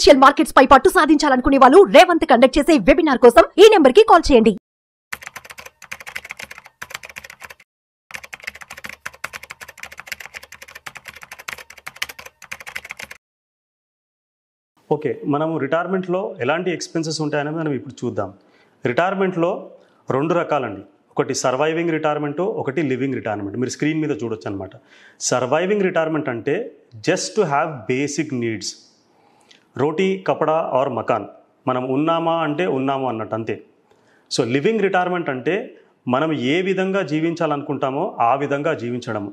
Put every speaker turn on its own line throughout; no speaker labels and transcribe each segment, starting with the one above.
Financial markets పై పట్టు సాధించాలనుకునే వాళ్ళు Revanth conduct చేసే వెబినార్ కోసం ఈ నెంబర్ కి కాల్ చేయండి.
ఓకే, మనము రిటైర్మెంట్లో ఎలాంటి ఎక్స్పెన్సెస్ ఉంటాయని మనం ఇప్పుడు చూద్దాం. రిటైర్మెంట్లో రెండు రకాలండి. ఒకటి సర్వైవింగ్ రిటైర్మెంట్, ఒకటి లివింగ్ రిటైర్మెంట్. మీరు స్క్రీన్ మీద చూడొచ్చు అనమాట. సర్వైవింగ్ రిటైర్మెంట్ అంటే just to have basic needs, roti kapda ఆర్ మకాన్. మనం ఉన్నామా అంటే ఉన్నాము అన్నట్టు, అంతే. సో లివింగ్ రిటైర్మెంట్ అంటే మనం ఏ విధంగా జీవించాలనుకుంటామో ఆ విధంగా జీవించడం.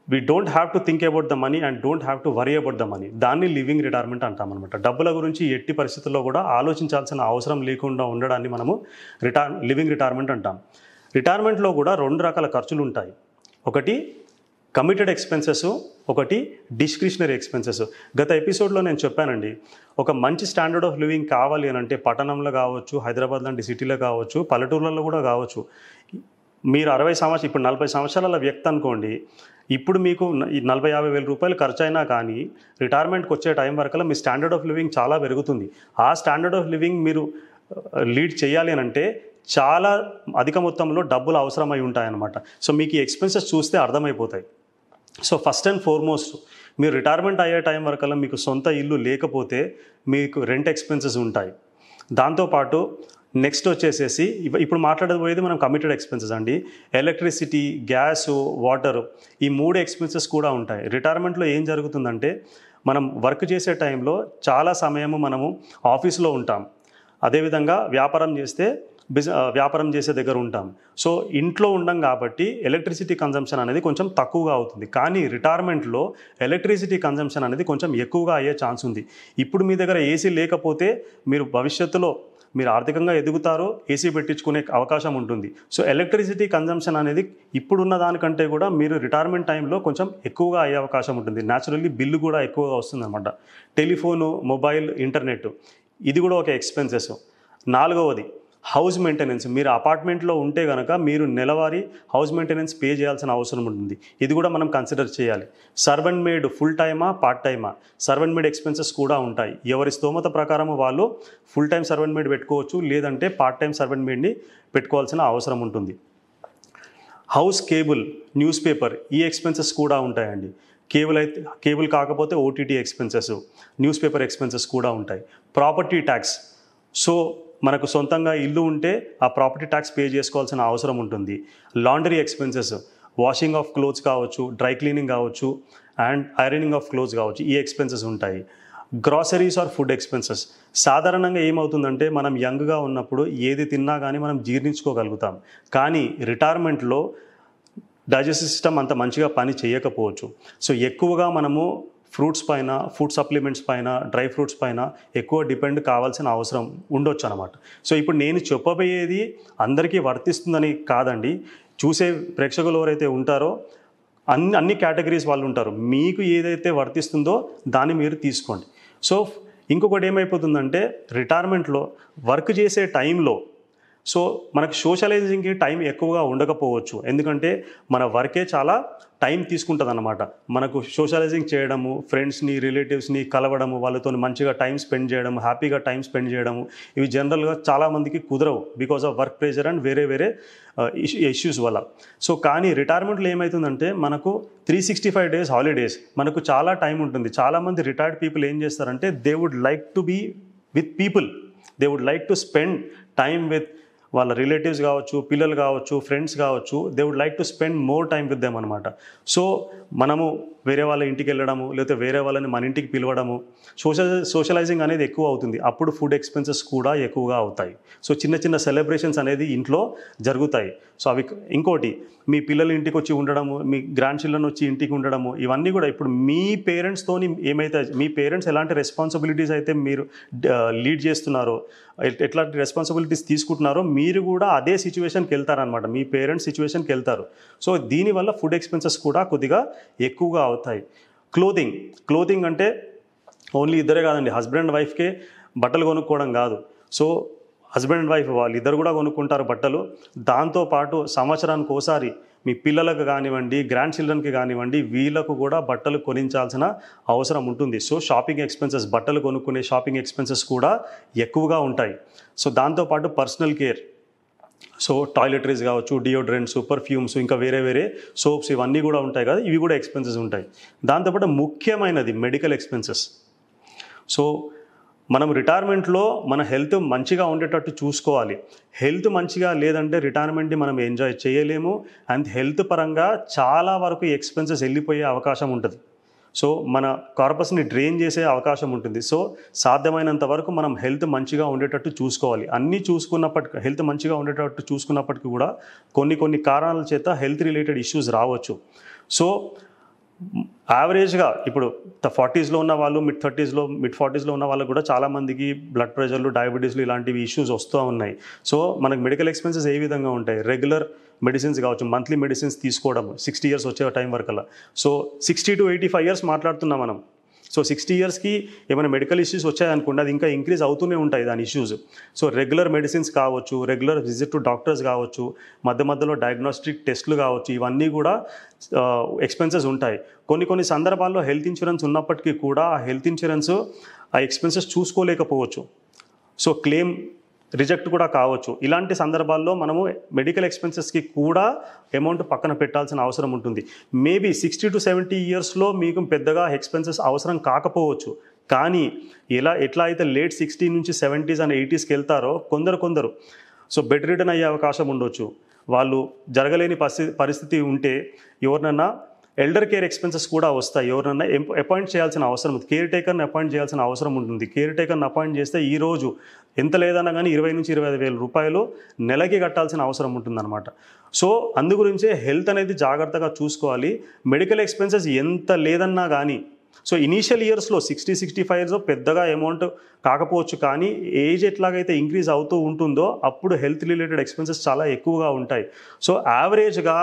We don't have to think about the money and don't have to worry about the money. దాన్ని లివింగ్ రిటైర్మెంట్ అంటాం అనమాట. డబ్బుల గురించి ఎట్టి పరిస్థితుల్లో కూడా ఆలోచించాల్సిన అవసరం లేకుండా ఉండడాన్ని మనము లివింగ్ రిటైర్మెంట్ అంటాం. రిటైర్మెంట్లో కూడా రెండు రకాల ఖర్చులు ఉంటాయి. ఒకటి కమిటెడ్ ఎక్స్పెన్సెస్, ఒకటి డిస్క్రిషనరీ ఎక్స్పెన్సెస్. గత ఎపిసోడ్లో నేను చెప్పానండి, ఒక మంచి స్టాండర్డ్ ఆఫ్ లివింగ్ కావాలి అని అంటే పట్టణంలో కావచ్చు, హైదరాబాద్ లాంటి సిటీలో కావచ్చు, పల్లెటూర్లలో కూడా కావచ్చు. మీరు 60 సంవత్సరాలు, ఇప్పుడు 40 సంవత్సరాల వ్యక్తి అనుకోండి, ఇప్పుడు మీకు 40-50 వేల రూపాయలు ఖర్చు అయినా కానీ రిటైర్మెంట్కి వచ్చే టైం వరకు మీ స్టాండర్డ్ ఆఫ్ లివింగ్ చాలా పెరుగుతుంది. ఆ స్టాండర్డ్ ఆఫ్ లివింగ్ మీరు లీడ్ చేయాలి అని అంటే చాలా అధిక మొత్తంలో డబ్బులు అవసరమై ఉంటాయన్నమాట. సో మీకు ఈ ఎక్స్పెన్సెస్ చూస్తే అర్థమైపోతాయి. సో ఫస్ట్ అండ్ ఫార్మోస్ట్, మీరు రిటైర్మెంట్ అయ్యే టైం వరకల్లా మీకు సొంత ఇల్లు లేకపోతే మీకు రెంట్ ఎక్స్పెన్సెస్ ఉంటాయి. దాంతోపాటు నెక్స్ట్ వచ్చేసేసి ఇప్పుడు మాట్లాడబోయేది మనం కమిటెడ్ ఎక్స్పెన్సెస్ అండి. ఎలక్ట్రిసిటీ, గ్యాసు, వాటర్, ఈ 3 ఎక్స్పెన్సెస్ కూడా ఉంటాయి. రిటైర్మెంట్లో ఏం జరుగుతుందంటే మనం వర్క్ చేసే టైంలో చాలా సమయము మనము ఆఫీస్లో ఉంటాం. అదేవిధంగా వ్యాపారం చేసే దగ్గర ఉంటాం. సో ఇంట్లో ఉండం కాబట్టి ఎలక్ట్రిసిటీ కన్జంప్షన్ అనేది కొంచెం తక్కువగా అవుతుంది. కానీ రిటైర్మెంట్లో ఎలక్ట్రిసిటీ కన్జంప్షన్ అనేది కొంచెం ఎక్కువగా అయ్యే ఛాన్స్ ఉంది. ఇప్పుడు మీ దగ్గర ఏసీ లేకపోతే మీరు భవిష్యత్తులో మీరు ఆర్థికంగా ఎదుగుతారో ఏసీ పెట్టించుకునే అవకాశం ఉంటుంది. సో ఎలక్ట్రిసిటీ కన్జంప్షన్ అనేది ఇప్పుడున్న దానికంటే కూడా మీరు రిటైర్మెంట్ టైంలో కొంచెం ఎక్కువగా అయ్యే అవకాశం ఉంటుంది. న్యాచురల్లీ బిల్లు కూడా ఎక్కువగా వస్తుంది అనమాట. టెలిఫోను, మొబైల్, ఇంటర్నెట్, ఇది కూడా ఒక ఎక్స్పెన్సెస్. 4వది house maintenance. మీరు అపార్ట్మెంట్లో ఉంటే కనుక మీరు నెలవారీ హౌస్ మెయింటెనెన్స్ పే చేయాల్సిన అవసరం ఉంటుంది. ఇది కూడా మనం కన్సిడర్ చేయాలి. సర్వెంట్ మేడ్ ఫుల్ టైమా, పార్ట్ టైమా? సర్వెంట్ మేడ్ ఎక్స్పెన్సెస్ కూడా ఉంటాయి. ఎవరి స్తోమత ప్రకారం వాళ్ళు ఫుల్ టైం సర్వెంట్ మేడ్ పెట్టుకోవచ్చు, లేదంటే పార్ట్ టైం సర్వెంట్ మేడ్ని పెట్టుకోవాల్సిన అవసరం ఉంటుంది. హౌస్ కేబుల్, న్యూస్ పేపర్, ఈ ఎక్స్పెన్సెస్ కూడా ఉంటాయండి. కేబుల్ కాకపోతే OTT expenses, news paper expenses కూడా ఉంటాయి. Property tax. సో మనకు సొంతంగా ఇల్లు ఉంటే ఆ ప్రాపర్టీ ట్యాక్స్ పే చేసుకోవాల్సిన అవసరం ఉంటుంది. Laundry expenses, washing of clothes కావచ్చు, డ్రై క్లీనింగ్ కావచ్చు, అండ్ ఐరనింగ్ ఆఫ్ క్లోత్స్ కావచ్చు, ఈ ఎక్స్పెన్సెస్ ఉంటాయి. Groceries or food expenses. సాధారణంగా ఏమవుతుందంటే మనం యంగ్గా ఉన్నప్పుడు ఏది తిన్నా కానీ మనం జీర్ణించుకోగలుగుతాం. కానీ రిటైర్మెంట్లో డైజెస్టివ్ సిస్టమ్ అంత మంచిగా పని చేయకపోవచ్చు. సో ఎక్కువగా మనము ఫ్రూట్స్ పైన, ఫుడ్ సప్లిమెంట్స్ పైన, డ్రై ఫ్రూట్స్ పైన ఎక్కువ డిపెండ్ కావాల్సిన అవసరం ఉండొచ్చు అనమాట. సో ఇప్పుడు నేను చెప్పబోయేది అందరికీ వర్తిస్తుందని కాదండి. చూసే ప్రేక్షకులు ఎవరైతే ఉంటారో అన్ని కేటగిరీస్ వాళ్ళు ఉంటారు. మీకు ఏదైతే వర్తిస్తుందో దాన్ని మీరు తీసుకోండి. సో ఇంకొకటి ఏమైపోతుందంటే రిటైర్మెంట్లో వర్క్ చేసే టైంలో సో మనకు సోషలైజింగ్కి టైం ఎక్కువగా ఉండకపోవచ్చు. ఎందుకంటే మన వర్కే చాలా టైం తీసుకుంటుంది అన్నమాట. మనకు సోషలైజింగ్ చేయడము, ఫ్రెండ్స్ని, రిలేటివ్స్ని కలవడము, వాళ్ళతో మంచిగా టైం స్పెండ్ చేయడము, హ్యాపీగా టైం స్పెండ్ చేయడము, ఇవి జనరల్గా చాలామందికి కుదరవు because of work pressure and వేరే ఇష్యూస్ వల్ల. సో కానీ రిటైర్మెంట్లో ఏమవుతుందంటే మనకు 365 days హాలిడేస్, మనకు చాలా టైం ఉంటుంది. చాలామంది రిటైర్డ్ పీపుల్ ఏం చేస్తారంటే they would like to be with people, they would like to spend time with వాళ్ళ రిలేటివ్స్ కావచ్చు, పిల్లలు కావచ్చు, ఫ్రెండ్స్ కావచ్చు. They would like to spend more time with them అనమాట. సో మనము వేరే వాళ్ళ ఇంటికి వెళ్ళడము, లేకపోతే వేరే వాళ్ళని మన ఇంటికి పిలవడము, సోషలైజింగ్ అనేది ఎక్కువ అవుతుంది. అప్పుడు ఫుడ్ ఎక్స్పెన్సెస్ కూడా ఎక్కువగా అవుతాయి. సో చిన్న సెలబ్రేషన్స్ అనేది ఇంట్లో జరుగుతాయి. సో అవి ఇంకోటి, మీ పిల్లలు ఇంటికి వచ్చి ఉండడము, మీ గ్రాండ్ చిల్డ్రన్ వచ్చి ఇంటికి ఉండడము, ఇవన్నీ కూడా ఇప్పుడు మీ పేరెంట్స్తోని ఏమైతే మీ పేరెంట్స్ ఎలాంటి రెస్పాన్సిబిలిటీస్ అయితే మీరు లీడ్ చేస్తున్నారో, ఎట్లాంటి రెస్పాన్సిబిలిటీస్ తీసుకుంటున్నారో మీరు కూడా అదే సిచ్యువేషన్కి వెళ్తారనమాట. మీ పేరెంట్స్ సిచ్యువేషన్కి వెళ్తారు. సో దీనివల్ల ఫుడ్ ఎక్స్పెన్సెస్ కూడా కొద్దిగా ఎక్కువగా అవుతాయి. క్లోతింగ్ అంటే ఓన్లీ ఇద్దరే కాదండి, హస్బెండ్ అండ్ వైఫ్కే బట్టలు కొనుక్కోవడం కాదు. సో హస్బెండ్ అండ్ వైఫ్ వాళ్ళిద్దరు కూడా కొనుక్కుంటారు బట్టలు. దాంతోపాటు సంవత్సరానికి ఒకసారి మీ పిల్లలకు కానివ్వండి, గ్రాండ్ చిల్డ్రన్కి కానివ్వండి, వీళ్ళకు కూడా బట్టలు కొనించాల్సిన అవసరం ఉంటుంది. సో షాపింగ్ ఎక్స్పెన్సెస్, బట్టలు కొనుక్కునే షాపింగ్ ఎక్స్పెన్సెస్ కూడా ఎక్కువగా ఉంటాయి. సో దాంతోపాటు పర్సనల్ కేర్, సో టాయిలెటరీస్ కావచ్చు, డియోడ్రెంట్స్, పర్ఫ్యూమ్స్, ఇంకా వేరే వేరే సోప్స్, ఇవన్నీ కూడా ఉంటాయి కదా, ఇవి కూడా ఎక్స్పెన్సెస్ ఉంటాయి. దాంతోపాటు ముఖ్యమైనది మెడికల్ ఎక్స్పెన్సెస్. సో మనం రిటైర్మెంట్లో మన హెల్త్ మంచిగా ఉండేటట్టు చూసుకోవాలి. హెల్త్ మంచిగా లేదంటే రిటైర్మెంట్ని మనం ఎంజాయ్ చేయలేము. అండ్ హెల్త్ పరంగా చాలా వరకు ఎక్స్పెన్సెస్ వెళ్ళిపోయే అవకాశం ఉంటుంది. సో మన కార్పస్ని డ్రైన్ చేసే అవకాశం ఉంటుంది. సో సాధ్యమైనంత వరకు మనం హెల్త్ మంచిగా ఉండేటట్టు చూసుకోవాలి. అన్నీ చూసుకున్నప్పటికీ, హెల్త్ మంచిగా ఉండేటట్టు చూసుకున్నప్పటికీ కూడా కొన్ని కారణాల చేత హెల్త్ రిలేటెడ్ ఇష్యూస్ రావచ్చు. సో యావరేజ్గా ఇప్పుడు 40స్లో ఉన్న వాళ్ళు, మిడ్ 40స్లో ఉన్న వాళ్ళకు కూడా చాలామందికి బ్లడ్ ప్రెషర్లు, డయాబెటీస్లు ఇలాంటివి ఇష్యూస్ వస్తూ ఉన్నాయి. సో మనకు మెడికల్ ఎక్స్పెన్సెస్ ఏ విధంగా ఉంటాయి? రెగ్యులర్ మెడిసిన్స్ కావచ్చు, మంత్లీ మెడిసిన్స్ తీసుకోవడం 60 years వచ్చే టైం వరకల్లా. సో 60 to 85 years మాట్లాడుతున్నాం మనం. సో 60 yearsకి ఏమైనా మెడికల్ ఇష్యూస్ వచ్చాయనుకోండి, అది ఇంకా ఇంక్రీజ్ అవుతూనే ఉంటాయి దాని ఇష్యూస్. సో రెగ్యులర్ మెడిసిన్స్ కావచ్చు, రెగ్యులర్ విజిట్ టు డాక్టర్స్ కావచ్చు, మధ్యలో డయాగ్నోస్టిక్ టెస్టులు కావచ్చు, ఇవన్నీ కూడా ఎక్స్పెన్సెస్ ఉంటాయి. కొన్ని సందర్భాల్లో హెల్త్ ఇన్సూరెన్స్ ఉన్నప్పటికీ కూడా ఆ హెల్త్ ఇన్సూరెన్స్ ఆ ఎక్స్పెన్సెస్ చూసుకోలేకపోవచ్చు. సో క్లెయిమ్ రిజెక్ట్ కూడా కావచ్చు. ఇలాంటి సందర్భాల్లో మనము మెడికల్ ఎక్స్పెన్సెస్కి కూడా అమౌంట్ పక్కన పెట్టాల్సిన అవసరం ఉంటుంది. మేబీ 60 to 70 yearsలో మీకు పెద్దగా ఎక్స్పెన్సెస్ అవసరం కాకపోవచ్చు. కానీ ఎట్లా అయితే లేట్ 60 నుంచి 70s and 80sకి వెళ్తారో కొందరు సో బెడ్ రిటర్న్ అయ్యే అవకాశం ఉండొచ్చు. వాళ్ళు జరగలేని పరిస్థితి ఉంటే ఎవరినన్నా ఎల్డర్ కేర్ ఎక్స్పెన్సెస్ కూడా వస్తాయి. ఎవరినన్నా అపాయింట్ చేయాల్సిన అవసరం ఉంది, కేర్ టేకర్ని అపాయింట్ చేయాల్సిన అవసరం ఉంటుంది. కేర్ టేకర్ని అపాయింట్ చేస్తే ఈరోజు ఎంత లేదన్నా కానీ 20 నుంచి 25,000 రూపాయలు నెలకి కట్టాల్సిన అవసరం ఉంటుందన్నమాట. సో అందు గురించే హెల్త్ అనేది జాగ్రత్తగా చూసుకోవాలి. మెడికల్ ఎక్స్పెన్సెస్ ఎంత లేదన్నా కానీ, సో ఇనీషియల్ ఇయర్స్లో 60-65 years పెద్దగా అమౌంట్ కాకపోవచ్చు, కానీ ఏజ్ ఎట్లాగైతే ఇంక్రీజ్ అవుతూ ఉంటుందో అప్పుడు హెల్త్ రిలేటెడ్ ఎక్స్పెన్సెస్ చాలా ఎక్కువగా ఉంటాయి. సో యావరేజ్గా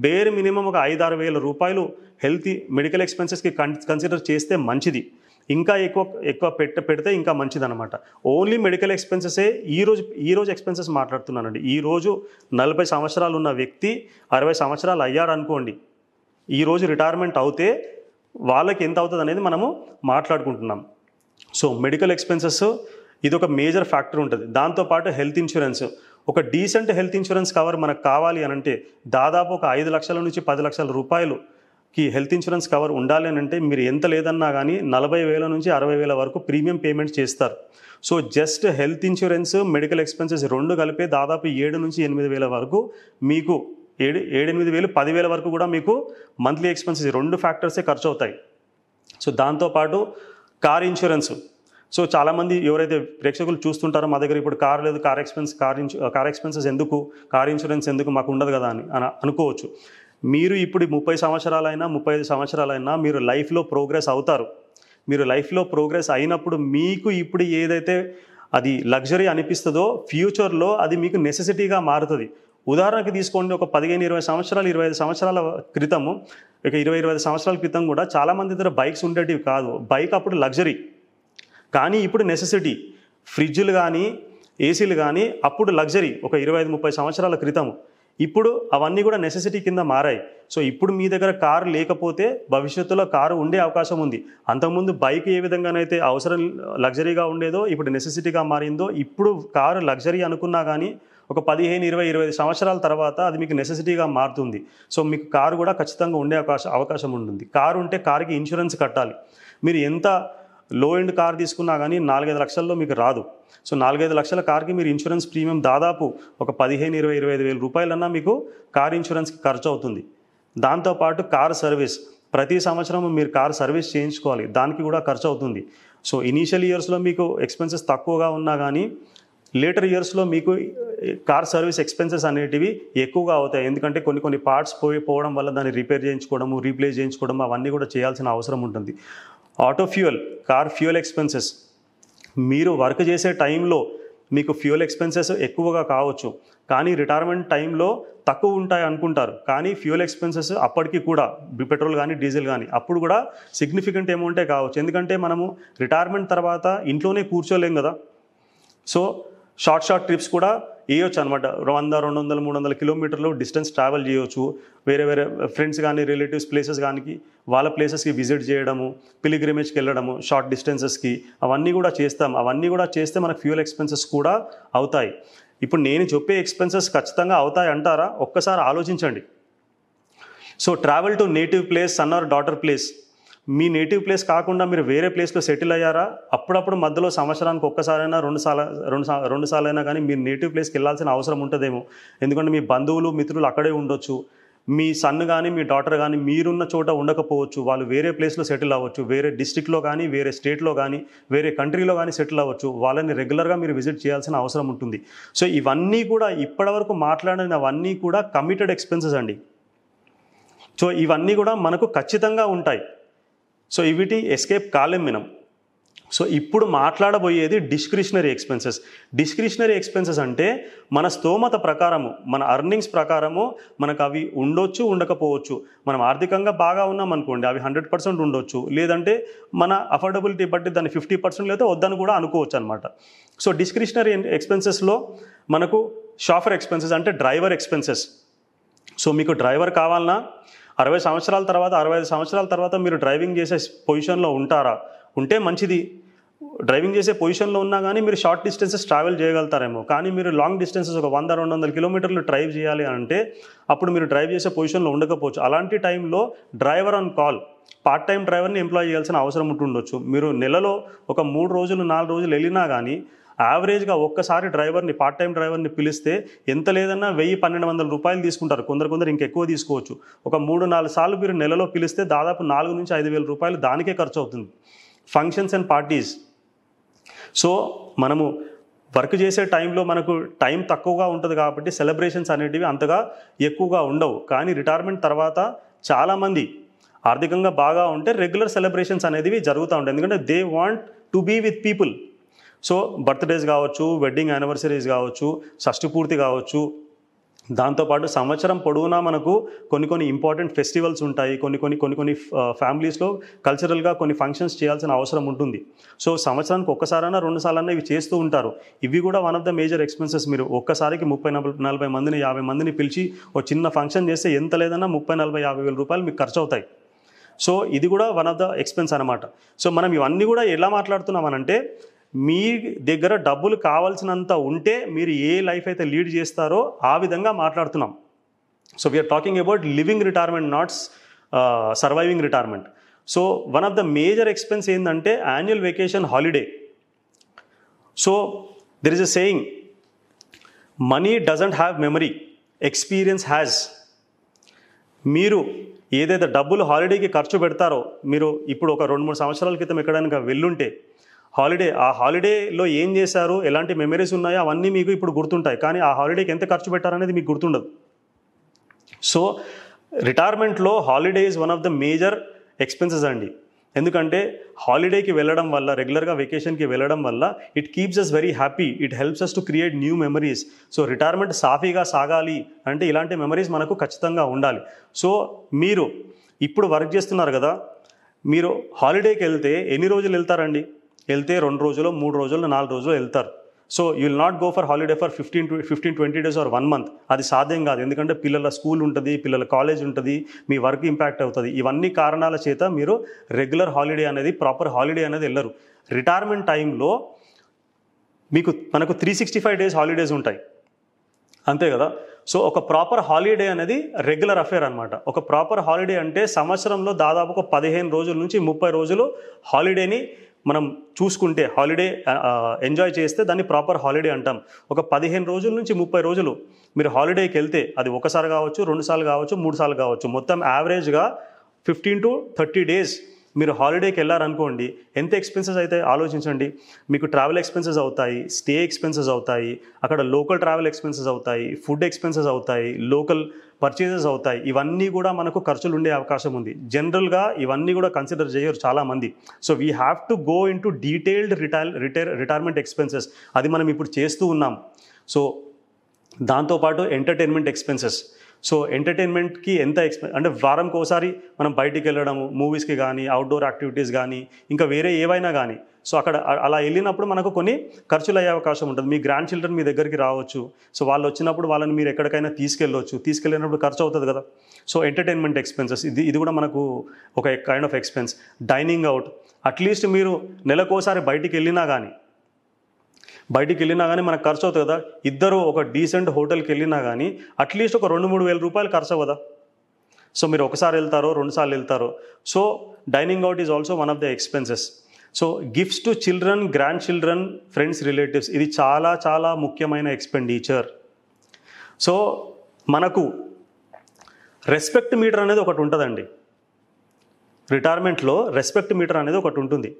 బేర్ మినిమం ఒక 5-6 వేల రూపాయలు హెల్త్ మెడికల్ ఎక్స్పెన్సెస్కి కన్సిడర్ చేస్తే మంచిది. ఇంకా ఎక్కువ పెడితే ఇంకా మంచిది అనమాట. ఓన్లీ మెడికల్ ఎక్స్పెన్సెసే ఈరోజు ఎక్స్పెన్సెస్ మాట్లాడుతున్నానండి. ఈరోజు 40 సంవత్సరాలు ఉన్న వ్యక్తి 60 సంవత్సరాలు అయ్యాడు అనుకోండి, ఈరోజు రిటైర్మెంట్ అవుతే వాళ్ళకి ఎంత అవుతుంది అనేది మనము మాట్లాడుకుంటున్నాం. సో మెడికల్ ఎక్స్పెన్సెస్ ఇది ఒక మేజర్ ఫ్యాక్టర్ ఉంటుంది. దాంతోపాటు హెల్త్ ఇన్సూరెన్స్, ఒక డీసెంట్ హెల్త్ ఇన్సూరెన్స్ కవర్ మనకు కావాలి అని అంటే దాదాపు ఒక 5 లక్షల నుంచి 10 లక్షల రూపాయలుకి హెల్త్ ఇన్సూరెన్స్ కవర్ ఉండాలి అని అంటే మీరు ఎంత లేదన్నా కానీ 40,000 నుంచి 60,000 వరకు ప్రీమియం పేమెంట్స్ చేస్తారు. So just health insurance, medical expenses రెండు కలిపే దాదాపు 7 నుంచి 8,000 వరకు మీకు 7-8,000, 10,000 వరకు కూడా మీకు మంత్లీ ఎక్స్పెన్సెస్ రెండు ఫ్యాక్టర్సే ఖర్చు అవుతాయి. సో దాంతోపాటు కార్ ఇన్సూరెన్స్. సో చాలామంది ఎవరైతే ప్రేక్షకులు చూస్తుంటారో మా దగ్గర ఇప్పుడు కార్ లేదు, కార్ ఎక్స్పెన్సెస్ ఎందుకు, కార్ ఇన్సూరెన్స్ ఎందుకు, మాకు ఉండదు కదా అని అనుకోవచ్చు. మీరు ఇప్పుడు 30 సంవత్సరాలైనా 35 సంవత్సరాలైనా మీరు లైఫ్లో ప్రోగ్రెస్ అవుతారు. మీరు లైఫ్లో ప్రోగ్రెస్ అయినప్పుడు మీకు ఇప్పుడు ఏదైతే అది లగ్జరీ అనిపిస్తుందో ఫ్యూచర్లో అది మీకు నెసెసిటీగా మారుతుంది. ఉదాహరణకి తీసుకోండి, ఒక 15-20 సంవత్సరాలు 25 సంవత్సరాల క్రితము, ఇక 20-25 సంవత్సరాల క్రితం కూడా చాలామంది దగ్గర బైక్స్ ఉండేటివి కాదు. బైక్ అప్పుడు లగ్జరీ, కానీ ఇప్పుడు నెసెసిటీ. ఫ్రిడ్జ్లు కానీ ఏసీలు కానీ అప్పుడు లగ్జరీ ఒక 25-30 సంవత్సరాల క్రితం. ఇప్పుడు అవన్నీ కూడా నెసెసిటీ కింద మారాయి. సో ఇప్పుడు మీ దగ్గర కారు లేకపోతే భవిష్యత్తులో కారు ఉండే అవకాశం ఉంది. అంతకుముందు బైక్ ఏ విధంగానైతే అవసరం లగ్జరీగా ఉండేదో ఇప్పుడు నెసెసిటీగా మారిందో, ఇప్పుడు కారు లగ్జరీ అనుకున్నా కానీ ఒక 15, 20, 25 సంవత్సరాల తర్వాత అది మీకు నెసెసిటీగా మారుతుంది. సో మీకు కారు కూడా ఖచ్చితంగా ఉండే అవకాశం ఉంటుంది. కారు ఉంటే కారుకి ఇన్సూరెన్స్ కట్టాలి. మీరు ఎంత లో ఎండ్ కార్ తీసుకున్నా కానీ 4-5 లక్షల్లో మీకు రాదు. సో 4-5 లక్షల కార్కి మీరు ఇన్సూరెన్స్ ప్రీమియం దాదాపు ఒక 15, 20, 25 వేల రూపాయలన్నా మీకు కార్ ఇన్సూరెన్స్కి ఖర్చు అవుతుంది. దాంతోపాటు కార్ సర్వీస్, ప్రతి సంవత్సరం మీరు కార్ సర్వీస్ చేయించుకోవాలి, దానికి కూడా ఖర్చు అవుతుంది. సో ఇనీషియల్ ఇయర్స్లో మీకు ఎక్స్పెన్సెస్ తక్కువగా ఉన్నా కానీ లేటర్ ఇయర్స్లో మీకు కార్ సర్వీస్ ఎక్స్పెన్సెస్ అనేటివి ఎక్కువగా అవుతాయి. ఎందుకంటే కొన్ని పార్ట్స్ పోవడం వల్ల దాన్ని రిపేర్ చేయించుకోవడము, రీప్లేస్ చేయించుకోవడం అవన్నీ కూడా చేయాల్సిన అవసరం ఉంటుంది. Auto fuel, car fuel expenses, మీరు వర్క్ చేసే టైంలో మీకు ఫ్యూయల్ ఎక్స్పెన్సెస్ ఎక్కువగా కావచ్చు, కానీ రిటైర్మెంట్ టైంలో తక్కువ ఉంటాయి అనుకుంటారు. కానీ ఫ్యూయల్ ఎక్స్పెన్సెస్ అప్పటికి కూడా పెట్రోల్ కానీ డీజిల్ కానీ అప్పుడు కూడా సిగ్నిఫికెంట్ అమౌంటే కావచ్చు. ఎందుకంటే మనము రిటైర్మెంట్ తర్వాత ఇంట్లోనే కూర్చోలేం కదా. సో షార్ట్ ట్రిప్స్ కూడా వేయొచ్చు అనమాట. 100, 200, 300 కిలోమీటర్లు డిస్టెన్స్ ట్రావెల్ చేయొచ్చు. వేరే ఫ్రెండ్స్ కానీ రిలేటివ్స్ ప్లేసెస్ కానీ వాళ్ళ ప్లేసెస్కి విజిట్ చేయడము, పిలిగ్రిమేజ్కి వెళ్ళడము షార్ట్ డిస్టెన్సెస్కి, అవన్నీ కూడా చేస్తాం. అవన్నీ కూడా చేస్తే మనకు ఫ్యూయల్ ఎక్స్పెన్సెస్ కూడా అవుతాయి. ఇప్పుడు నేను చెప్పే ఎక్స్పెన్సెస్ ఖచ్చితంగా అవుతాయి అంటారా? ఒక్కసారి ఆలోచించండి. So travel to native place, son or daughter place. మీ నేటివ్ ప్లేస్ కాకుండా మీరు వేరే ప్లేస్లో సెటిల్ అయ్యారా? అప్పుడప్పుడు మధ్యలో సంవత్సరానికి ఒక్కసారైనా రెండు సార్లైనా కానీ మీరు నేటివ్ ప్లేస్కి వెళ్ళాల్సిన అవసరం ఉంటుందేమో. ఎందుకంటే మీ బంధువులు మిత్రులు అక్కడే ఉండొచ్చు. మీ సన్ కానీ మీ డాటర్ కానీ మీరున్న చోట ఉండకపోవచ్చు. వాళ్ళు వేరే ప్లేస్లో సెటిల్ అవ్వచ్చు. వేరే డిస్ట్రిక్ట్లో కానీ, వేరే స్టేట్లో కానీ, వేరే కంట్రీలో కానీ సెటిల్ అవ్వచ్చు. వాళ్ళని రెగ్యులర్గా మీరు విజిట్ చేయాల్సిన అవసరం ఉంటుంది. సో ఇవన్నీ కూడా ఇప్పటివరకు మాట్లాడినవన్నీ కూడా కమిటెడ్ ఎక్స్పెన్సెస్ అండి. సో ఇవన్నీ కూడా మనకు ఖచ్చితంగా ఉంటాయి. సో వీటి ఎస్కేప్ కాలేం మనం. సో ఇప్పుడు మాట్లాడబోయేది డిస్క్రిషనరీ ఎక్స్పెన్సెస్. డిస్క్రిషనరీ ఎక్స్పెన్సెస్ అంటే మన స్తోమత ప్రకారము, మన అర్నింగ్స్ ప్రకారము మనకు అవి ఉండొచ్చు, ఉండకపోవచ్చు. మనం ఆర్థికంగా బాగా ఉన్నాం అనుకోండి, అవి 100% ఉండొచ్చు. లేదంటే మన అఫోర్డబిలిటీ బట్టి దాన్ని 50% లేదా వద్దని కూడా అనుకోవచ్చు అనమాట. సో డిస్క్రిషనరీ ఎక్స్పెన్సెస్లో మనకు షాఫర్ ఎక్స్పెన్సెస్ అంటే డ్రైవర్ ఎక్స్పెన్సెస్. సో మీకు డ్రైవర్ కావాలన్నా 60 సంవత్సరాల తర్వాత, 65 సంవత్సరాల తర్వాత మీరు డ్రైవింగ్ చేసే పొజిషన్లో ఉంటారా? ఉంటే మంచిది. డ్రైవింగ్ చేసే పొజిషన్లో ఉన్నా కానీ మీరు షార్ట్ డిస్టెన్సెస్ ట్రావెల్ చేయగలుగుతారేమో. కానీ మీరు లాంగ్ డిస్టెన్సెస్ ఒక 100-200 కిలోమీటర్లు డ్రైవ్ చేయాలి అంటే అప్పుడు మీరు డ్రైవ్ చేసే పొజిషన్లో ఉండకపోవచ్చు. అలాంటి టైంలో driver on call, part time డ్రైవర్ని ఎంప్లాయ్ చేయాల్సిన అవసరం ఉంటుండొచ్చు. మీరు నెలలో ఒక 3 రోజులు 4 రోజులు వెళ్ళినా కానీ యావరేజ్గా ఒక్కసారి డ్రైవర్ని, పార్ట్ టైం డ్రైవర్ని పిలిస్తే ఎంత లేదన్నా 1000-1200 రూపాయలు తీసుకుంటారు. కొందరు ఇంకెక్కువ తీసుకోవచ్చు. ఒక 3-4 సార్లు మీరు నెలలో పిలిస్తే దాదాపు 4,000-5,000 రూపాయలు దానికే ఖర్చు అవుతుంది. Functions and parties. సో మనము వర్క్ చేసే టైంలో మనకు టైం తక్కువగా ఉంటుంది కాబట్టి సెలబ్రేషన్స్ అనేటివి అంతగా ఎక్కువగా ఉండవు. కానీ రిటైర్మెంట్ తర్వాత చాలామంది ఆర్థికంగా బాగా ఉంటే రెగ్యులర్ సెలబ్రేషన్స్ అనేవి జరుగుతూ ఉంటాయి. ఎందుకంటే they want to be with people. So birthdays కావచ్చు, వెడ్డింగ్ యానివర్సరీస్ కావచ్చు, షష్ఠి పూర్తి కావచ్చు, దాంతోపాటు సంవత్సరం పొడవునా మనకు కొన్ని ఇంపార్టెంట్ ఫెస్టివల్స్ ఉంటాయి. కొన్ని ఫ్యామిలీస్లో కల్చరల్గా కొన్ని ఫంక్షన్స్ చేయాల్సిన అవసరం ఉంటుంది. సో సంవత్సరానికి ఒక్కసారైనా 2 సార్లన్నా ఇవి చేస్తూ ఉంటారు. ఇవి కూడా one of the major expenses. మీరు ఒక్కసారికి 30-40 మందిని, 50 మందిని పిలిచి ఒక చిన్న ఫంక్షన్ చేస్తే ఎంత లేదన్నా 30-40-50 వేల రూపాయలు మీకు ఖర్చు అవుతాయి. సో ఇది కూడా వన్ ఆఫ్ ద ఎక్స్పెన్స్ అనమాట. సో మనం ఇవన్నీ కూడా ఎలా మాట్లాడుతున్నామనంటే, మీ దగ్గర డబ్బులు కావాల్సినంత ఉంటే మీరు ఏ లైఫ్ అయితే లీడ్ చేస్తారో ఆ విధంగా మాట్లాడుతున్నాం. So we are talking about living retirement, not surviving retirement. So one of the major expense ఏంటంటే annual vacation holiday. So there is a saying, money doesn't have memory, experience has. మీరు ఏదైతే డబ్బులు హాలిడేకి ఖర్చు పెడతారో, మీరు ఇప్పుడు ఒక 2-3 సంవత్సరాల క్రితం ఎక్కడైనా వెళ్ళుంటే ఆ హాలిడేలో ఏం చేశారు, ఎలాంటి మెమరీస్ ఉన్నాయో అవన్నీ మీకు ఇప్పుడు గుర్తుంటాయి. కానీ ఆ హాలిడేకి ఎంత ఖర్చు పెట్టారనేది మీకు గుర్తుండదు. సో రిటైర్మెంట్లో holiday is one of the major expenses అండి. ఎందుకంటే హాలిడేకి వెళ్ళడం వల్ల, రెగ్యులర్గా వెకేషన్కి వెళ్ళడం వల్ల it keeps us very happy, it helps us to create new memories. So retirement సాఫీగా సాగాలి అంటే ఇలాంటి మెమరీస్ మనకు ఖచ్చితంగా ఉండాలి. సో మీరు ఇప్పుడు వర్క్ చేస్తున్నారు కదా, మీరు హాలిడేకి వెళ్తే ఎన్ని రోజులు వెళ్తారండి? వెళ్తే 2 రోజులు, 3 రోజులు, 4 రోజులు వెళ్తారు. So you will not go for holiday for 15-20 days or 1 month. అది సాధ్యం కాదు. ఎందుకంటే పిల్లల స్కూల్ ఉంటుంది, పిల్లల కాలేజ్ ఉంటుంది, మీ వర్క్ ఇంపాక్ట్ అవుతుంది. ఇవన్నీ కారణాల చేత మీరు రెగ్యులర్ హాలిడే అనేది, ప్రాపర్ హాలిడే అనేది వెళ్ళరు. రిటైర్మెంట్ టైంలో మనకు 365 డేస్ హాలిడేస్ ఉంటాయి, అంతే కదా. సో ఒక ప్రాపర్ హాలిడే అనేది రెగ్యులర్ అఫేర్ అనమాట. ఒక ప్రాపర్ హాలిడే అంటే సంవత్సరంలో దాదాపు 15 రోజుల నుంచి 30 రోజులు హాలిడేని మనం చూసుకుంటే, హాలిడే ఎంజాయ్ చేస్తే దాన్ని ప్రాపర్ హాలిడే అంటాం. ఒక 15 రోజుల నుంచి 30 రోజులు మీరు హాలిడేకి వెళ్తే అది ఒకసారి కావచ్చు, 2 సార్లు కావచ్చు, 3 సార్లు కావచ్చు, మొత్తం యావరేజ్గా 15-30 డేస్ మీరు హాలిడేకి వెళ్ళారనుకోండి, ఎంత ఎక్స్పెన్సెస్ అయితే ఆలోచించండి. మీకు ట్రావెల్ ఎక్స్పెన్సెస్ అవుతాయి, స్టే ఎక్స్పెన్సెస్ అవుతాయి, అక్కడ లోకల్ ట్రావెల్ ఎక్స్పెన్సెస్ అవుతాయి, ఫుడ్ ఎక్స్పెన్సెస్ అవుతాయి, లోకల్ పర్చేజెస్ అవుతాయి. ఇవన్నీ కూడా మనకు ఖర్చులు ఉండే అవకాశం ఉంది. జనరల్గా ఇవన్నీ కూడా కన్సిడర్ చేయరు చాలామంది. So we have to go in to detailed retirement expenses. అది మనం ఇప్పుడు చేస్తూ ఉన్నాం. సో దాంతోపాటు ఎంటర్టైన్మెంట్ ఎక్స్పెన్సెస్. సో ఎంటర్టైన్మెంట్కి ఎంత అంటే వారంకి ఒకసారి మనం బయటికి వెళ్ళడము, మూవీస్కి కానీ, అవుట్డోర్ యాక్టివిటీస్ కానీ, ఇంకా వేరే ఏవైనా కానీ, సో అక్కడ అలా వెళ్ళినప్పుడు మనకు కొన్ని ఖర్చులు అయ్యే అవకాశం ఉంటుంది. మీ గ్రాండ్ చిల్డ్రన్ మీ దగ్గరికి రావచ్చు. సో వాళ్ళు వచ్చినప్పుడు వాళ్ళని మీరు ఎక్కడికైనా తీసుకెళ్ళినప్పుడు ఖర్చు అవుతుంది కదా. సో ఎంటర్టైన్మెంట్ ఎక్స్పెన్సెస్ ఇది కూడా మనకు ఒక kind of expense. Dining out, at least మీరు నెలకోసారి బయటికి వెళ్ళినా కానీ మనకు ఖర్చు అవుతుంది కదా. ఇద్దరు ఒక డీసెంట్ హోటల్కి వెళ్ళినా కానీ అట్లీస్ట్ ఒక 2-3 వేల రూపాయలు ఖర్చు అవ్వదా. సో మీరు ఒకసారి వెళ్తారో 2 సార్లు వెళ్తారో. So dining out is also one of the expenses. So gifts to children, grand children, friends, relatives, ఇది చాలా చాలా ముఖ్యమైన ఎక్స్పెండిచర్. సో మనకు రెస్పెక్ట్ మీటర్ అనేది ఒకటి ఉంటుందండి. రిటైర్మెంట్లో రెస్పెక్ట్ మీటర్ అనేది ఒకటి ఉంటుంది.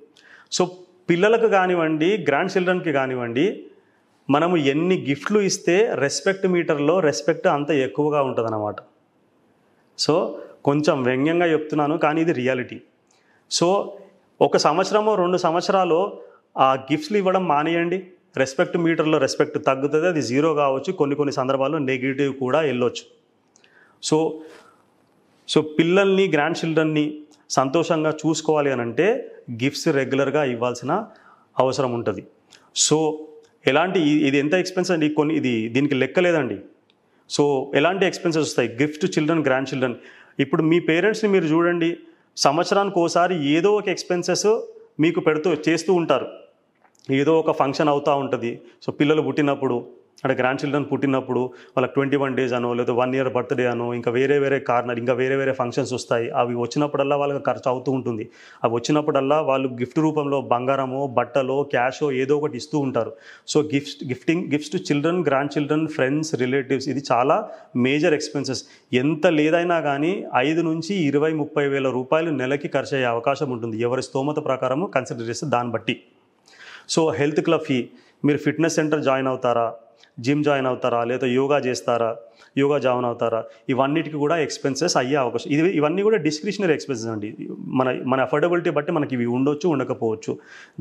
సో పిల్లలకు కానివ్వండి, గ్రాండ్ చిల్డ్రన్కి కానివ్వండి, మనము ఎన్ని గిఫ్ట్లు ఇస్తే రెస్పెక్ట్ మీటర్లో రెస్పెక్ట్ అంత ఎక్కువగా ఉంటుంది అన్నమాట. సో కొంచెం వ్యంగ్యంగా చెప్తున్నాను కానీ ఇది రియాలిటీ. సో 1 సంవత్సరమో 2 సంవత్సరాలు ఆ గిఫ్ట్స్లు ఇవ్వడం మానేయండి, రెస్పెక్ట్ మీటర్లో రెస్పెక్ట్ తగ్గుతుంది. అది 0 కావచ్చు, కొన్ని సందర్భాల్లో నెగిటివ్ కూడా వెళ్ళొచ్చు. సో పిల్లల్ని, గ్రాండ్ చిల్డ్రన్ని సంతోషంగా చూసుకోవాలి అని అంటే గిఫ్ట్స్ రెగ్యులర్గా ఇవ్వాల్సిన అవసరం ఉంటుంది. సో ఇది ఎంత ఎక్స్పెన్స్ అండి, దీనికి లెక్కలేదండి. సో ఎలాంటి ఎక్స్పెన్సెస్ వస్తాయి గిఫ్ట్ చిల్డ్రన్, గ్రాండ్ చిల్డ్రన్. ఇప్పుడు మీ పేరెంట్స్ని మీరు చూడండి, సంవత్సరానికి ఒకసారి ఏదో ఒక ఎక్స్పెన్సెస్ మీకు చేస్తూ ఉంటారు. ఏదో ఒక ఫంక్షన్ అవుతూ ఉంటుంది. సో పిల్లలు పుట్టినప్పుడు, అంటే గ్రాండ్ చిల్డ్రన్ పుట్టినప్పుడు వాళ్ళకి 21 days అనో, లేదా 1 year బర్త్డే అనో, ఇంకా వేరే కార్నర్, ఇంకా వేరే ఫంక్షన్స్ వస్తాయి. అవి వచ్చినప్పుడల్లా వాళ్ళకి ఖర్చు అవుతూ ఉంటుంది. అవి వచ్చినప్పుడల్లా వాళ్ళు గిఫ్ట్ రూపంలో బంగారమో, బట్టలో, క్యాషో ఏదో ఒకటి ఇస్తూ ఉంటారు. So gifts to children, grand children, friends, relatives, ఇది చాలా మేజర్ ఎక్స్పెన్సెస్. ఎంత లేదైనా కానీ 5 నుంచి 20-30 వేల రూపాయలు నెలకి ఖర్చు అయ్యే అవకాశం ఉంటుంది, ఎవరి స్తోమత ప్రకారము కన్సిడర్ చేస్తే దాన్ని బట్టి. సో హెల్త్ క్లబ్ ఫీ, మీరు ఫిట్నెస్ సెంటర్ జాయిన్ అవుతారా, జిమ్ జాయిన్ అవుతారా, లేదా యోగా జాయిన్ అవుతారా, ఇవన్నిటికి కూడా ఎక్స్పెన్సెస్ అయ్యే అవకాశం. ఇవన్నీ కూడా డిస్క్రిషనరీ ఎక్స్పెన్సెస్ అండి. మన అఫోర్డబిలిటీ బట్టి మనకి ఇవి ఉండొచ్చు, ఉండకపోవచ్చు.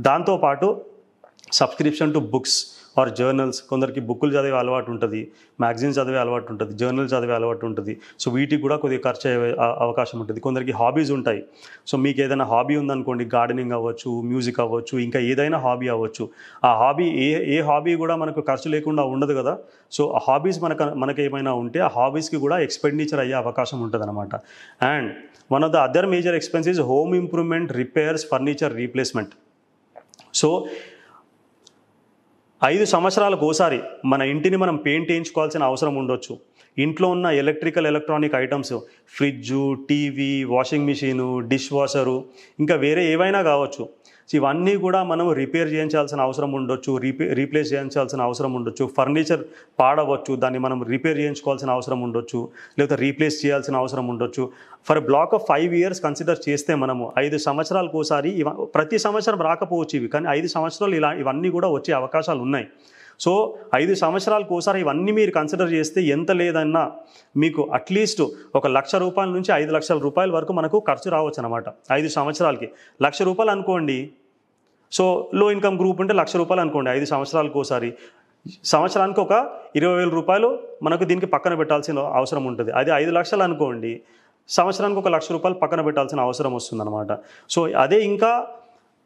దాంతోపాటు subscription to books or journals, కొందరికి బుక్కులు చదివే అలవాటు ఉంటుంది, మ్యాగజైన్స్ చదివే అలవాటు ఉంటుంది, జర్నల్స్ చదివే అలవాటు ఉంటుంది. సో వీటికి కూడా కొద్దిగా ఖర్చు అయ్యే అవకాశం ఉంటుంది. కొందరికి హాబీస్ ఉంటాయి. సో మీకు ఏదైనా హాబీ ఉందనుకోండి, గార్డెనింగ్ అవ్వచ్చు, మ్యూజిక్ అవ్వచ్చు, ఇంకా ఏదైనా హాబీ అవ్వచ్చు. ఆ హాబీ ఏ హాబీ కూడా మనకు ఖర్చు లేకుండా ఉండదు కదా. సో ఆ హాబీస్ మనకు ఏమైనా ఉంటే ఆ హాబీస్కి కూడా ఎక్స్పెండిచర్ అయ్యే అవకాశం ఉంటుంది అనమాట. And one of the other major expenses home improvement, repairs, furniture replacement. So 5 సంవత్సరాలకు ఒకసారి మన ఇంటిని మనం పెయింట్ వేయించుకోవాల్సిన అవసరం ఉండొచ్చు. ఇంట్లో ఉన్న electronic items, fridge, TV, washing machine, dishwasher, ఇంకా వేరే ఏవైనా కావచ్చు. సో ఇవన్నీ కూడా మనం రిపేర్ చేయించాల్సిన అవసరం ఉండొచ్చు, రీప్లేస్ చేయించాల్సిన అవసరం ఉండొచ్చు. ఫర్నిచర్ పాడవచ్చు, దాన్ని మనం రిపేర్ చేయించుకోవాల్సిన అవసరం ఉండొచ్చు, లేదా రీప్లేస్ చేయాల్సిన అవసరం ఉండొచ్చు. For black of 5 years consider చేస్తే మనము 5 సంవత్సరాలకు ఒకసారి, ప్రతి సంవత్సరం రాకపోవచ్చు ఇవి, కానీ 5 సంవత్సరాలు ఇవన్నీ కూడా వచ్చే అవకాశాలు ఉన్నాయి. సో 5 సంవత్సరాలకు ఒకసారి ఇవన్నీ మీరు కన్సిడర్ చేస్తే ఎంత లేదన్నా మీకు అట్లీస్ట్ ఒక ₹1,00,000 నుంచి 5,00,000 రూపాయల వరకు మనకు ఖర్చు రావచ్చు అనమాట. 5 సంవత్సరాలకి ₹1,00,000 అనుకోండి. సో లో ఇన్కమ్ గ్రూప్ ఉంటే ₹1,00,000 అనుకోండి. 5 సంవత్సరాలకు ఒకసారి, సంవత్సరానికి ఒక 20,000 రూపాయలు మనకు దీనికి పక్కన పెట్టాల్సిన అవసరం ఉంటుంది. అది 5 లక్షలు అనుకోండి, సంవత్సరానికి ఒక ₹1,00,000 పక్కన పెట్టాల్సిన అవసరం వస్తుందన్నమాట. సో అదే ఇంకా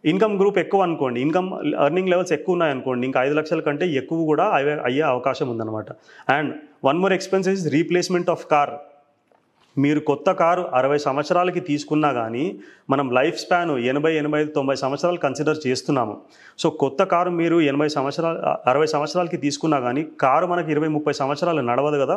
ఇన్కమ్ గ్రూప్ ఎక్కువ అనుకోండి, ఇన్కమ్ ఎర్నింగ్ లెవెల్స్ ఎక్కువ ఉన్నాయనుకోండి, ఇంకా 5 లక్షల కంటే ఎక్కువ కూడా అయ్యే అవకాశం ఉందన్నమాట. And one more expense is replacement of car. మీరు కొత్త కారు 60 సంవత్సరాలకి తీసుకున్నా కానీ మనం లైఫ్ స్పాన్ 80, 85, 90 సంవత్సరాలు కన్సిడర్ చేస్తున్నాము. సో కొత్త కారు మీరు 60 సంవత్సరాలకి తీసుకున్నా కానీ కారు మనకి 20, 30 సంవత్సరాలు నడవదు కదా.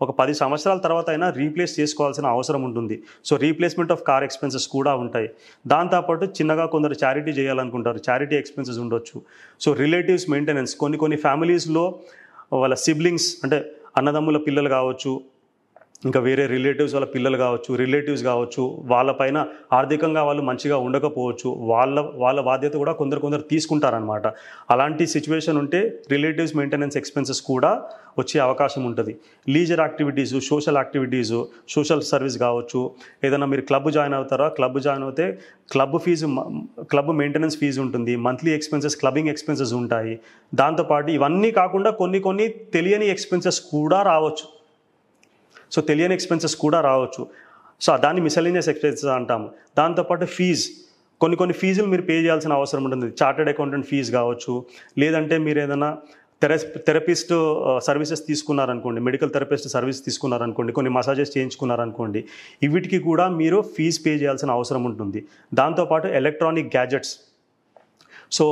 ఒక 10 సంవత్సరాల తర్వాత అయినా రీప్లేస్ చేసుకోవాల్సిన అవసరం ఉంటుంది. So replacement of car expenses కూడా ఉంటాయి. దాంతోపాటు చిన్నగా కొందరు చారిటీ చేయాలనుకుంటారు, చారిటీ ఎక్స్పెన్సెస్ ఉండొచ్చు. సో రిలేటివ్స్ మెయింటెనెన్స్, కొన్ని ఫ్యామిలీస్లో వాళ్ళ సిబ్లింగ్స్, అంటే అన్నదమ్ముల పిల్లలు కావచ్చు, ఇంకా వేరే రిలేటివ్స్ వాళ్ళ పిల్లలు కావచ్చు, వాళ్ళపైన ఆర్థికంగా వాళ్ళు మంచిగా ఉండకపోవచ్చు, వాళ్ళ బాధ్యత కూడా కొందరు తీసుకుంటారనమాట. అలాంటి సిచ్యువేషన్ ఉంటే రిలేటివ్స్ మెయింటెనెన్స్ ఎక్స్పెన్సెస్ కూడా వచ్చే అవకాశం ఉంటుంది. Leisure activities, social activities, social service కావచ్చు. ఏదైనా మీరు క్లబ్ జాయిన్ అవుతారా, క్లబ్ జాయిన్ అవుతే క్లబ్ మెయింటెనెన్స్ ఫీజు ఉంటుంది, మంత్లీ ఎక్స్పెన్సెస్, క్లబ్బింగ్ ఎక్స్పెన్సెస్ ఉంటాయి. దాంతోపాటు ఇవన్నీ కాకుండా కొన్ని తెలియని ఎక్స్పెన్సెస్ కూడా రావచ్చు. సో తెలియని ఎక్స్పెన్సెస్ కూడా రావచ్చు. సో దాన్ని మిసెలేనియస్ ఎక్స్పెన్సెస్ అంటాము. దాంతోపాటు ఫీజ్, కొన్ని ఫీజులు మీరు పే చేయాల్సిన అవసరం ఉంటుంది. చార్టెడ్ అకౌంటెంట్ ఫీజు కావచ్చు, లేదంటే మీరు ఏదైనా థెరపిస్ట్ సర్వీసెస్ తీసుకున్నారనుకోండి, మెడికల్ థెరపిస్ట్ సర్వీస్ తీసుకున్నారనుకోండి, కొన్ని మసాజెస్ చేయించుకున్నారనుకోండి, వీటికి కూడా మీరు ఫీజు పే చేయాల్సిన అవసరం ఉంటుంది. దాంతోపాటు ఎలక్ట్రానిక్ గ్యాజెట్స్, సో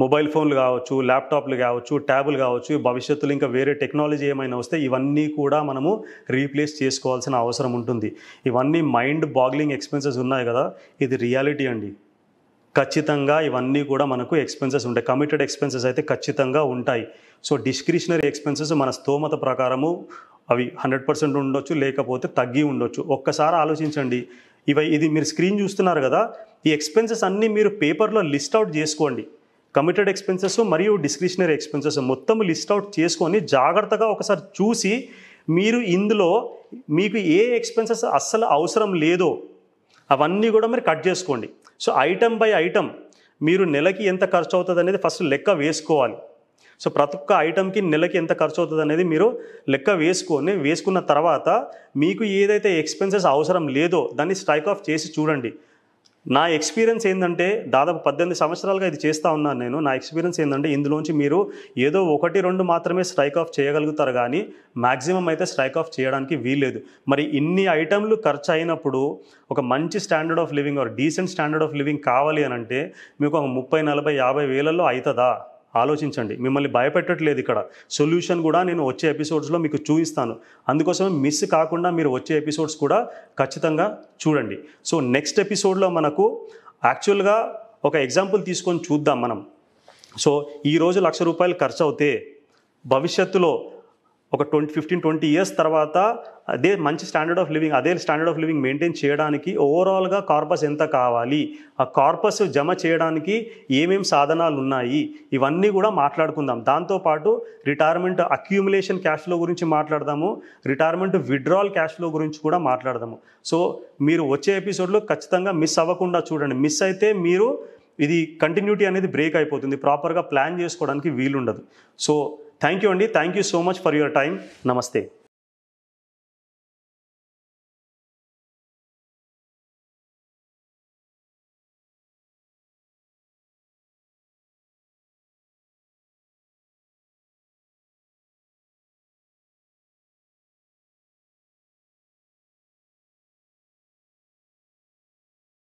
మొబైల్ ఫోన్లు కావచ్చు, ల్యాప్టాప్లు కావచ్చు, ట్యాబులు కావచ్చు, భవిష్యత్తులో ఇంకా వేరే టెక్నాలజీ ఏమైనా వస్తే ఇవన్నీ కూడా మనము రీప్లేస్ చేసుకోవాల్సిన అవసరం ఉంటుంది. ఇవన్నీ మైండ్ బాగ్లింగ్ ఎక్స్పెన్సెస్ ఉన్నాయి కదా, ఇది రియాలిటీ అండి. ఖచ్చితంగా ఇవన్నీ కూడా మనకు ఎక్స్పెన్సెస్ ఉంటాయి. కమిటెడ్ ఎక్స్పెన్సెస్ అయితే ఖచ్చితంగా ఉంటాయి. సో డిస్క్రిషనరీ ఎక్స్పెన్సెస్ మన స్తోమత ప్రకారము అవి 100% ఉండొచ్చు, లేకపోతే తగ్గి ఉండొచ్చు. ఒక్కసారి ఆలోచించండి. ఇది మీరు స్క్రీన్ చూస్తున్నారు కదా, ఈ ఎక్స్పెన్సెస్ అన్నీ మీరు పేపర్లో లిస్ట్ అవుట్ చేసుకోండి. కమిటెడ్ ఎక్స్పెన్సెస్ మరియు డిస్క్రిషనరీ ఎక్స్పెన్సెస్ మొత్తం లిస్ట్ అవుట్ చేసుకొని జాగ్రత్తగా ఒకసారి చూసి మీరు ఇందులో మీకు ఏ ఎక్స్పెన్సెస్ అస్సలు అవసరం లేదో అవన్నీ కూడా మీరు కట్ చేసుకోండి. సో ఐటమ్ బై ఐటమ్ మీరు నెలకి ఎంత ఖర్చు అవుతుంది అనేది ఫస్ట్ లెక్క వేసుకోవాలి. సో ప్రతి ఒక్క ఐటమ్కి నెలకి ఎంత ఖర్చు అవుతుంది అనేది మీరు లెక్క వేసుకున్న తర్వాత మీకు ఏదైతే ఎక్స్పెన్సెస్ అవసరం లేదో దాన్ని స్ట్రైక్ ఆఫ్ చేసి చూడండి. నా ఎక్స్పీరియన్స్ ఏంటంటే, దాదాపు 18 సంవత్సరాలుగా ఇది చేస్తూ ఉన్నాను నేను. నా ఎక్స్పీరియన్స్ ఏంటంటే, ఇందులోంచి మీరు ఏదో 1-2 మాత్రమే స్ట్రైక్ ఆఫ్ చేయగలుగుతారు, కానీ మ్యాక్సిమం అయితే స్ట్రైక్ ఆఫ్ చేయడానికి వీల్లేదు. మరి ఇన్ని ఐటమ్లు ఖర్చు అయినప్పుడు ఒక మంచి standard of living or decent standard of living కావాలి అని అంటే మీకు ఒక 30-40-50 వేలలో అవుతుందా? ఆలోచించండి. మిమ్మల్ని భయపెట్టట్లేదు ఇక్కడ. సొల్యూషన్ కూడా నేను వచ్చే ఎపిసోడ్స్లో మీకు చూపిస్తాను. అందుకోసమే మిస్ కాకుండా మీరు వచ్చే ఎపిసోడ్స్ కూడా ఖచ్చితంగా చూడండి. సో నెక్స్ట్ ఎపిసోడ్లో మనకు యాక్చువల్గా ఒక ఎగ్జాంపుల్ తీసుకొని చూద్దాం మనం. సో ఈరోజు ₹1,00,000 ఖర్చు అవుతే భవిష్యత్తులో ఒక 15-20 ఇయర్స్ తర్వాత అదే మంచి స్టాండర్డ్ ఆఫ్ లివింగ్ మెయింటైన్ చేయడానికి ఓవరాల్గా కార్పస్ ఎంత కావాలి, ఆ కార్పస్ జమ చేయడానికి ఏమేం సాధనాలు ఉన్నాయి, ఇవన్నీ కూడా మాట్లాడుకుందాం. దాంతోపాటు రిటైర్మెంట్ అక్యూములేషన్ క్యాష్ ఫ్లో గురించి మాట్లాడదాము, రిటైర్మెంట్ విత్డ్రావల్ క్యాష్ ఫ్లో గురించి కూడా మాట్లాడదాము. సో మీరు వచ్చే ఎపిసోడ్లో ఖచ్చితంగా మిస్ అవ్వకుండా చూడండి. మిస్ అయితే మీరు ఇది కంటిన్యూటీ అనేది బ్రేక్ అయిపోతుంది, ప్రాపర్గా ప్లాన్ చేసుకోవడానికి వీలుండదు. సో థ్యాంక్ యూ అండి. Thank you so much for your time. నమస్తే.